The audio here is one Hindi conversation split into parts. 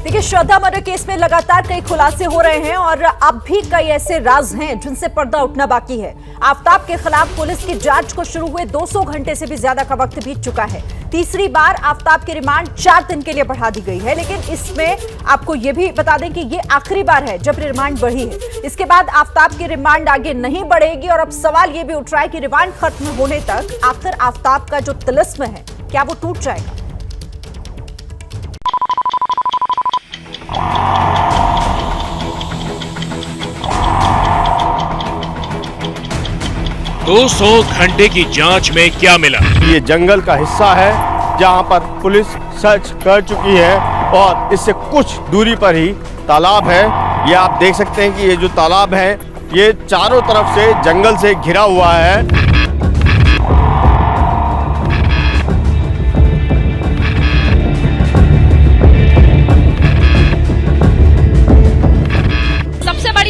देखिए, श्रद्धा मर्डर केस में लगातार कई खुलासे हो रहे हैं और अब भी कई ऐसे राज हैं जिनसे पर्दा उठना बाकी है। आफताब के खिलाफ पुलिस की जांच को शुरू हुए 200 घंटे से भी ज्यादा का वक्त बीत चुका है। तीसरी बार आफताब की रिमांड 4 दिन के लिए बढ़ा दी गई है, लेकिन इसमें आपको यह भी बता दें कि ये आखिरी बार है जब रिमांड बढ़ी है। इसके बाद आफताब की रिमांड आगे नहीं बढ़ेगी और अब सवाल यह भी उठ रहा है कि रिमांड खत्म होने तक आखिर आफताब का जो तिलिस्म है, क्या वो टूट जाएगा? 200 घंटे की जांच में क्या मिला? ये जंगल का हिस्सा है जहां पर पुलिस सर्च कर चुकी है और इससे कुछ दूरी पर ही तालाब है। ये आप देख सकते हैं कि ये जो तालाब है ये चारों तरफ से जंगल से घिरा हुआ है।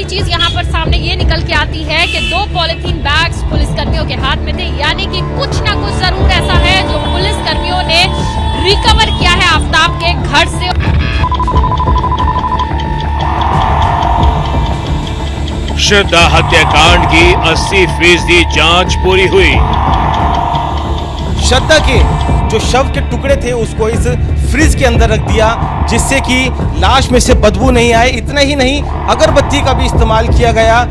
चीज यहाँ पर सामने ये निकल के आती है कि 2 पॉलिथीन बैग्स पुलिसकर्मियों के हाथ में थे, यानी कि कुछ ना कुछ जरूर ऐसा है जो पुलिसकर्मियों ने रिकवर किया है आफताब के घर से। श्रद्धा हत्याकांड की 80% जांच पूरी हुई। श्रद्धा के जो शव के टुकड़े थे उसको इस फ्रिज के अंदर रख दिया जिससे कि लाश में से बदबू नहीं आए। इतना ही नहीं, अगरबत्ती का भी इस्तेमाल किया गया।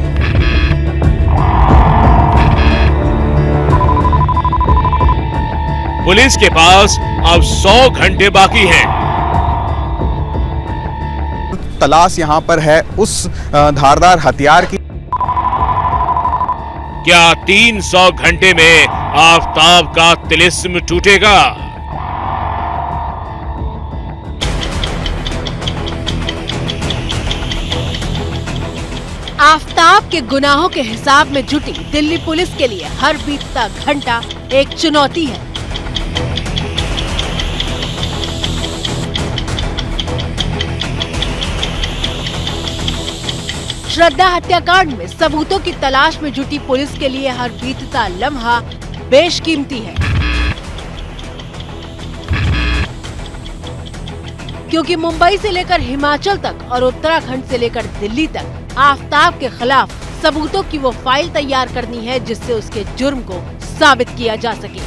पुलिस के पास अब 100 घंटे बाकी हैं। तलाश यहाँ पर है उस धारदार हथियार की। क्या 300 घंटे में आफताब का तिलिस्म टूटेगा? आफताब के गुनाहों के हिसाब में जुटी दिल्ली पुलिस के लिए हर बीतता घंटा एक चुनौती है। श्रद्धा हत्याकांड में सबूतों की तलाश में जुटी पुलिस के लिए हर बीतता लम्हा बेशकीमती है, क्योंकि मुंबई से लेकर हिमाचल तक और उत्तराखंड से लेकर दिल्ली तक आफताब के खिलाफ सबूतों की वो फाइल तैयार करनी है जिससे उसके जुर्म को साबित किया जा सके।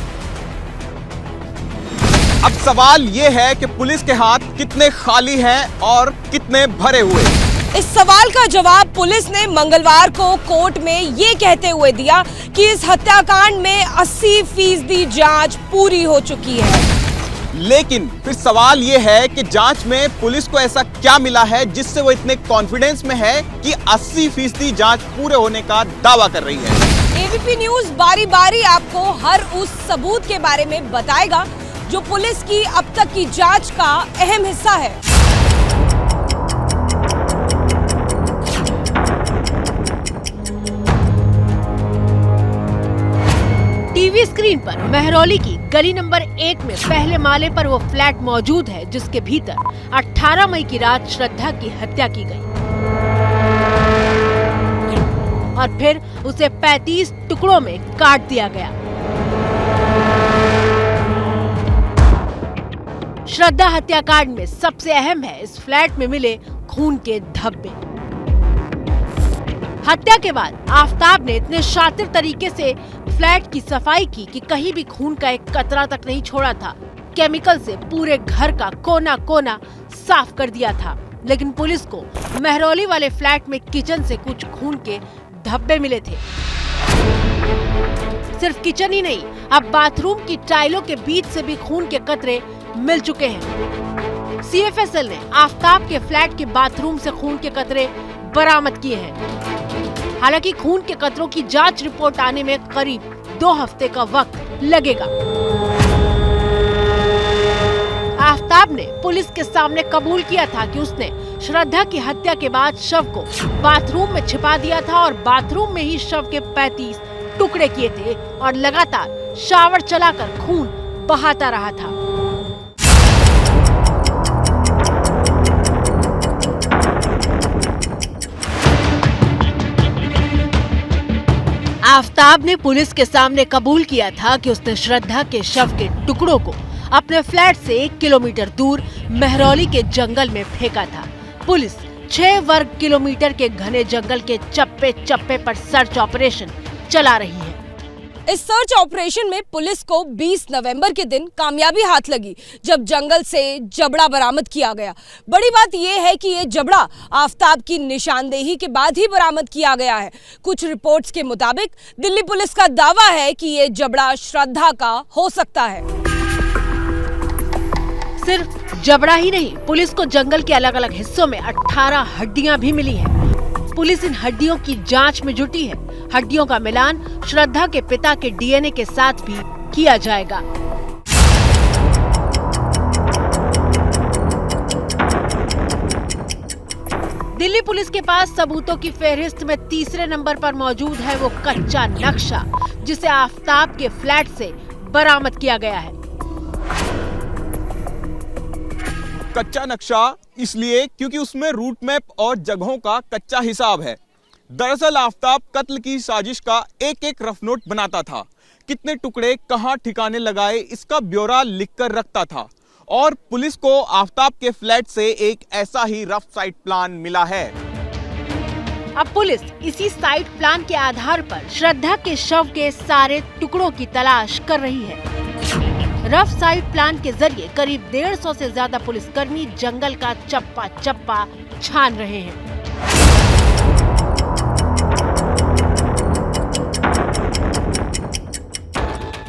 अब सवाल ये है कि पुलिस के हाथ कितने खाली हैं और कितने भरे हुए। इस सवाल का जवाब पुलिस ने मंगलवार को कोर्ट में ये कहते हुए दिया कि इस हत्याकांड में 80% जांच पूरी हो चुकी है। लेकिन फिर सवाल ये है कि जांच में पुलिस को ऐसा क्या मिला है जिससे वो इतने कॉन्फिडेंस में है कि 80% जांच पूरे होने का दावा कर रही है। एबीपी न्यूज बारी बारी आपको हर उस सबूत के बारे में बताएगा जो पुलिस की अब तक की जांच का अहम हिस्सा है। टीवी स्क्रीन पर मेहरौली की गली नंबर 1 में पहले माले पर वो फ्लैट मौजूद है जिसके भीतर 18 मई की रात श्रद्धा की हत्या की गई और फिर उसे 35 टुकड़ों में काट दिया गया। श्रद्धा हत्याकांड में सबसे अहम है इस फ्लैट में मिले खून के धब्बे। हत्या के बाद आफताब ने इतने शातिर तरीके से फ्लैट की सफाई की कि कहीं भी खून का एक कतरा तक नहीं छोड़ा था। केमिकल से पूरे घर का कोना कोना साफ कर दिया था। लेकिन पुलिस को मेहरौली वाले फ्लैट में किचन से कुछ खून के धब्बे मिले थे। सिर्फ किचन ही नहीं, अब बाथरूम की टाइलों के बीच से भी खून के कतरे मिल चुके हैं। सीएफएसएल ने आफताब के फ्लैट के बाथरूम से खून के कतरे बरामद किए हैं। हालांकि खून के कतरों की जांच रिपोर्ट आने में करीब 2 हफ्ते का वक्त लगेगा। आफताब ने पुलिस के सामने कबूल किया था कि उसने श्रद्धा की हत्या के बाद शव को बाथरूम में छिपा दिया था और बाथरूम में ही शव के 35 टुकड़े किए थे और लगातार शावर चलाकर खून बहाता रहा था। आफताब ने पुलिस के सामने कबूल किया था कि उसने श्रद्धा के शव के टुकड़ों को अपने फ्लैट से 1 किलोमीटर दूर महरौली के जंगल में फेंका था। पुलिस 6 वर्ग किलोमीटर के घने जंगल के चप्पे चप्पे पर सर्च ऑपरेशन चला रही है। इस सर्च ऑपरेशन में पुलिस को 20 नवंबर के दिन कामयाबी हाथ लगी, जब जंगल से जबड़ा बरामद किया गया। बड़ी बात यह है कि ये जबड़ा आफताब की निशानदेही के बाद ही बरामद किया गया है। कुछ रिपोर्ट्स के मुताबिक दिल्ली पुलिस का दावा है कि ये जबड़ा श्रद्धा का हो सकता है। सिर्फ जबड़ा ही नहीं, पुलिस को जंगल के अलग अलग हिस्सों में 18 हड्डियां भी मिली हैं। पुलिस इन हड्डियों की जांच में जुटी है। हड्डियों का मिलान श्रद्धा के पिता के डीएनए के साथ भी किया जाएगा। दिल्ली पुलिस के पास सबूतों की फेहरिस्त में तीसरे नंबर पर मौजूद है वो कच्चा नक्शा, जिसे आफताब के फ्लैट से बरामद किया गया है। कच्चा नक्शा इसलिए क्योंकि उसमें रूट मैप और जगहों का कच्चा हिसाब है। दरअसल आफताब कत्ल की साजिश का एक एक रफ नोट बनाता था। कितने टुकड़े कहां ठिकाने लगाए इसका ब्यौरा लिखकर रखता था। और पुलिस को आफताब के फ्लैट से एक ऐसा ही रफ साइट प्लान मिला है। अब पुलिस इसी साइट प्लान के आधार पर श्रद्धा के शव के सारे टुकड़ों की तलाश कर रही है। रफ साइट प्लान के जरिए करीब 150 से ज्यादा पुलिसकर्मी जंगल का चप्पा चप्पा छान रहे हैं।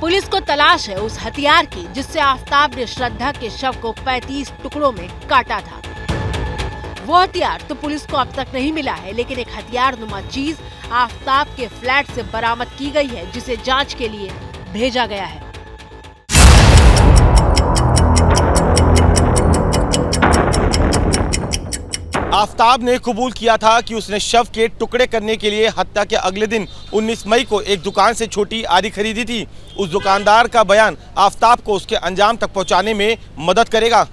पुलिस को तलाश है उस हथियार की जिससे आफताब ने श्रद्धा के शव को 35 टुकड़ों में काटा था। वो हथियार तो पुलिस को अब तक नहीं मिला है, लेकिन एक हथियार नुमा चीज आफताब के फ्लैट से बरामद की गई है, जिसे जांच के लिए भेजा गया है। आफताब ने कबूल किया था कि उसने शव के टुकड़े करने के लिए हत्या के अगले दिन 19 मई को एक दुकान से छोटी आरी खरीदी थी। उस दुकानदार का बयान आफताब को उसके अंजाम तक पहुंचाने में मदद करेगा।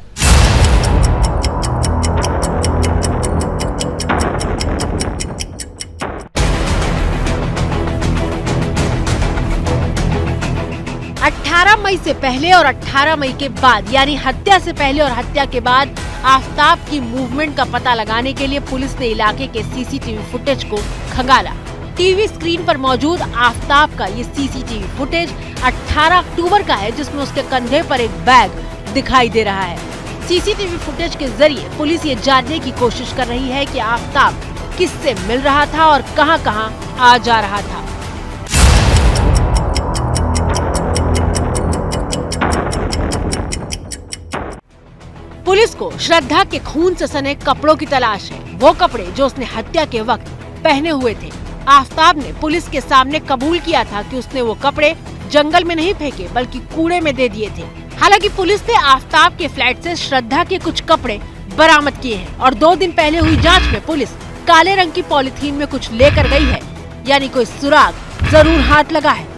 अठारह मई से पहले और 18 मई के बाद, यानी हत्या से पहले और हत्या के बाद आफताब की मूवमेंट का पता लगाने के लिए पुलिस ने इलाके के सीसीटीवी फुटेज को खंगाला। टीवी स्क्रीन पर मौजूद आफताब का ये सीसीटीवी फुटेज 18 अक्टूबर का है, जिसमें उसके कंधे पर एक बैग दिखाई दे रहा है। सीसीटीवी फुटेज के जरिए पुलिस ये जानने की कोशिश कर रही है कि आफताब किससे मिल रहा था और कहां-कहां आ जा रहा था। पुलिस को श्रद्धा के खून से सने कपड़ों की तलाश है, वो कपड़े जो उसने हत्या के वक्त पहने हुए थे। आफताब ने पुलिस के सामने कबूल किया था कि उसने वो कपड़े जंगल में नहीं फेंके बल्कि कूड़े में दे दिए थे। हालांकि पुलिस ने आफताब के फ्लैट से श्रद्धा के कुछ कपड़े बरामद किए हैं और 2 दिन पहले हुई जांच में पुलिस काले रंग की पॉलिथीन में कुछ लेकर गई है, यानी कोई सुराग जरूर हाथ लगा है।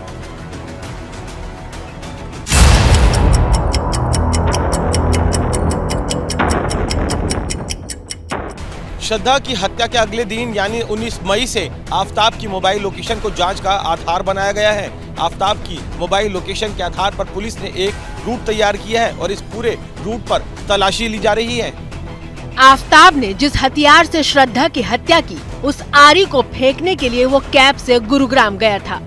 श्रद्धा की हत्या के अगले दिन यानी 19 मई से आफताब की मोबाइल लोकेशन को जांच का आधार बनाया गया है। आफताब की मोबाइल लोकेशन के आधार पर पुलिस ने एक रूट तैयार किया है और इस पूरे रूट पर तलाशी ली जा रही है। आफताब ने जिस हथियार से श्रद्धा की हत्या की, उस आरी को फेंकने के लिए वो कैब से गुरुग्राम गया था।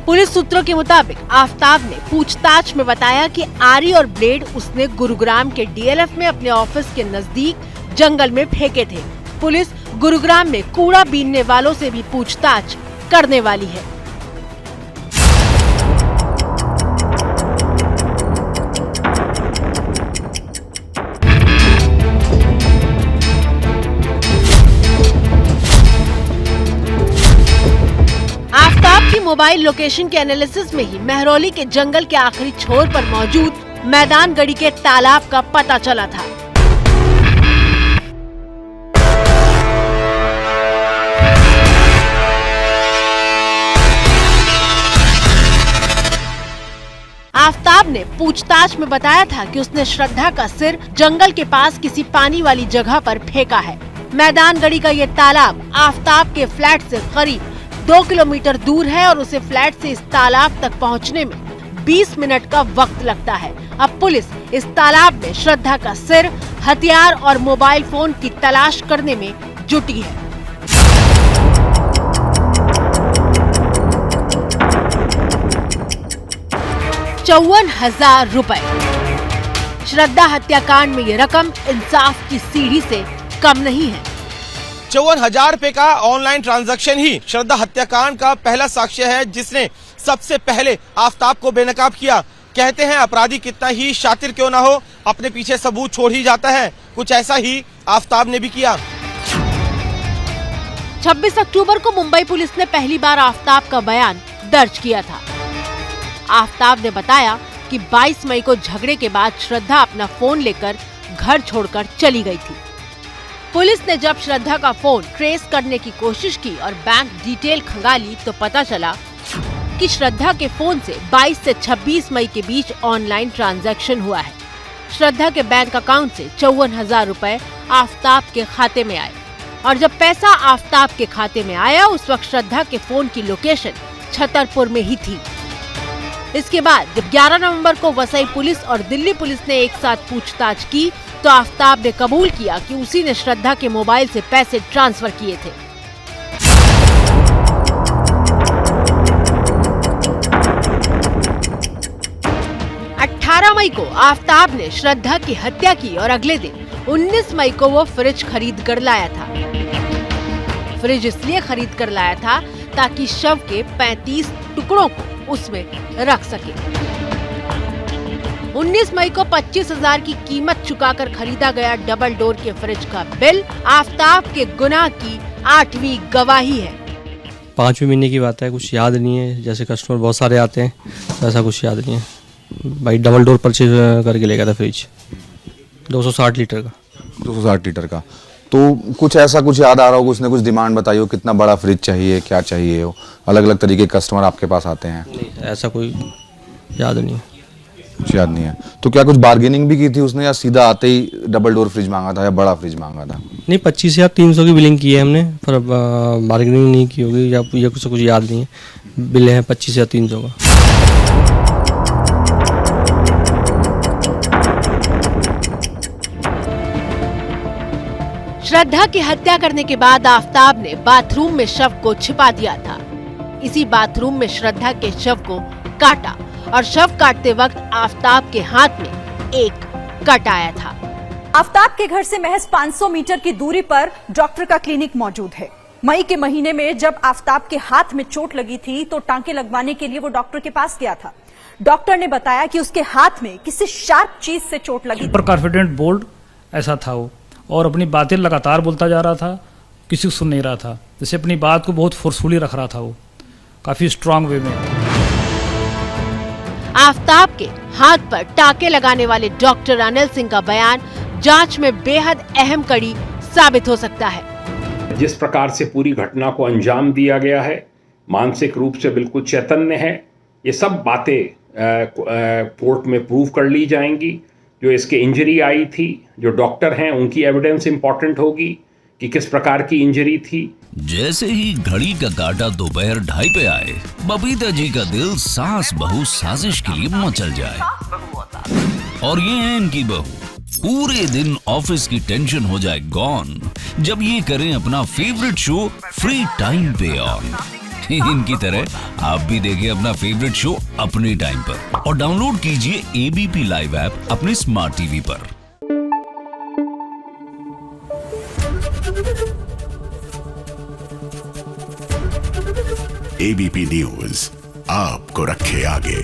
पुलिस सूत्रों के मुताबिक आफताब ने पूछताछ में बताया कि आरी और ब्लेड उसने गुरुग्राम के डीएलएफ में अपने ऑफिस के नजदीक जंगल में फेंके थे। पुलिस गुरुग्राम में कूड़ा बीनने वालों से भी पूछताछ करने वाली है। आफताब की मोबाइल लोकेशन के एनालिसिस में ही महरौली के जंगल के आखिरी छोर पर मौजूद मैदान गढ़ी के तालाब का पता चला था। आफताब ने पूछताछ में बताया था कि उसने श्रद्धा का सिर जंगल के पास किसी पानी वाली जगह पर फेंका है। मैदान गढ़ी का ये तालाब आफताब के फ्लैट से करीब 2 किलोमीटर दूर है और उसे फ्लैट से इस तालाब तक पहुंचने में 20 मिनट का वक्त लगता है। अब पुलिस इस तालाब में श्रद्धा का सिर, हथियार और मोबाइल फोन की तलाश करने में जुटी है। 54,000 रुपए। श्रद्धा हत्याकांड में ये रकम इंसाफ की सीढ़ी से कम नहीं है। 54,000 रुपए का ऑनलाइन ट्रांजैक्शन ही श्रद्धा हत्याकांड का पहला साक्ष्य है, जिसने सबसे पहले आफताब को बेनकाब किया। कहते हैं अपराधी कितना ही शातिर क्यों ना हो, अपने पीछे सबूत छोड़ ही जाता है। कुछ ऐसा ही आफताब ने भी किया। 26 अक्टूबर को मुंबई पुलिस ने पहली बार आफताब का बयान दर्ज किया था। आफताब ने बताया कि 22 मई को झगड़े के बाद श्रद्धा अपना फोन लेकर घर छोड़कर चली गई थी। पुलिस ने जब श्रद्धा का फोन ट्रेस करने की कोशिश की और बैंक डिटेल खंगाली तो पता चला कि श्रद्धा के फोन से 22 से 26 मई के बीच ऑनलाइन ट्रांजैक्शन हुआ है। श्रद्धा के बैंक अकाउंट से 54,000 रुपए आफताब के खाते में आए और जब पैसा आफताब के खाते में आया उस वक्त श्रद्धा के फोन की लोकेशन छतरपुर में ही थी। इसके बाद जब 11 नवंबर को वसई पुलिस और दिल्ली पुलिस ने एक साथ पूछताछ की तो आफताब ने कबूल किया कि उसी ने श्रद्धा के मोबाइल से पैसे ट्रांसफर किए थे। मई को आफताब ने श्रद्धा की हत्या की और अगले दिन 19 मई को वो फ्रिज खरीद कर लाया था। फ्रिज इसलिए खरीद कर लाया था ताकि शव के 35 टुकड़ों को उसमें रख सके। 19 मई को 25,000 की कीमत चुकाकर खरीदा गया डबल डोर के फ्रिज का बिल आफताब के गुनाह की 8वीं गवाही है। 5वें महीने की बात है, कुछ याद नहीं है। जैसे कस्टमर बहुत सारे आते हैं तो ऐसा कुछ याद नहीं है। भाई डबल डोर परचेज करके ले गया था फ्रिज 260 लीटर का। 260 लीटर का। तो कुछ ऐसा कुछ याद आ रहा हो, उसने कुछ डिमांड बताई हो, कितना बड़ा फ्रिज चाहिए, क्या चाहिए हो? अलग अलग तरीके के कस्टमर आपके पास आते हैं। नहीं, ऐसा कोई याद नहीं है। कुछ याद नहीं है। तो क्या कुछ बार्गेनिंग भी की थी उसने या सीधा आते ही डबल डोर फ्रिज मांगा था या बड़ा फ्रिज मांगा था? नहीं, 25,300 की बिलिंग की है हमने, पर बार्गेनिंग नहीं की होगी या ये कुछ याद नहीं है। बिल है 25,300 का। श्रद्धा की हत्या करने के बाद आफताब ने बाथरूम में शव को छिपा दिया था। इसी बाथरूम में श्रद्धा के शव को काटा और शव काटते वक्त आफताब के हाथ में एक कट आया था। आफताब के घर से महज 500 मीटर की दूरी पर डॉक्टर का क्लिनिक मौजूद है। मई के महीने में जब आफताब के हाथ में चोट लगी थी तो टांके लगवाने के लिए वो डॉक्टर के पास गया था। डॉक्टर ने बताया कि उसके हाथ में किसी शार्प चीज से चोट लगी। सुपर कॉन्फिडेंट बोल्ड ऐसा था वो, और अपनी बातें लगातार बोलता जा रहा था, किसी को सुन नहीं रहा था। जैसे अपनी बात को बहुत फोर्सफुली रख रहा था, वो काफी स्ट्रांग वे में। आफताब के हाथ पर टाके लगाने वाले डॉक्टर अनिल सिंह का बयान जांच में बेहद अहम कड़ी साबित हो सकता है। जिस प्रकार से पूरी घटना को अंजाम दिया गया है, मानसिक रूप से बिल्कुल चैतन्य है, ये सब बातें कोर्ट में प्रूव कर ली जाएंगी। जो इसके इंजरी आई थी, जो डॉक्टर हैं उनकी एविडेंस इंपॉर्टेंट होगी कि किस प्रकार की इंजरी थी। जैसे ही घड़ी का काटा दोपहर 2:30 पे आए, बबीता जी का दिल सास बहू साजिश के लिए मचल जाए। और ये है इनकी बहू, पूरे दिन ऑफिस की टेंशन हो जाए गॉन जब ये करें अपना फेवरेट शो फ्री टाइम पे ऑन। इनकी तरह आप भी देखिए अपना फेवरेट शो अपने टाइम पर और डाउनलोड कीजिए एबीपी लाइव ऐप अपने स्मार्ट टीवी पर। एबीपी न्यूज आपको रखे आगे।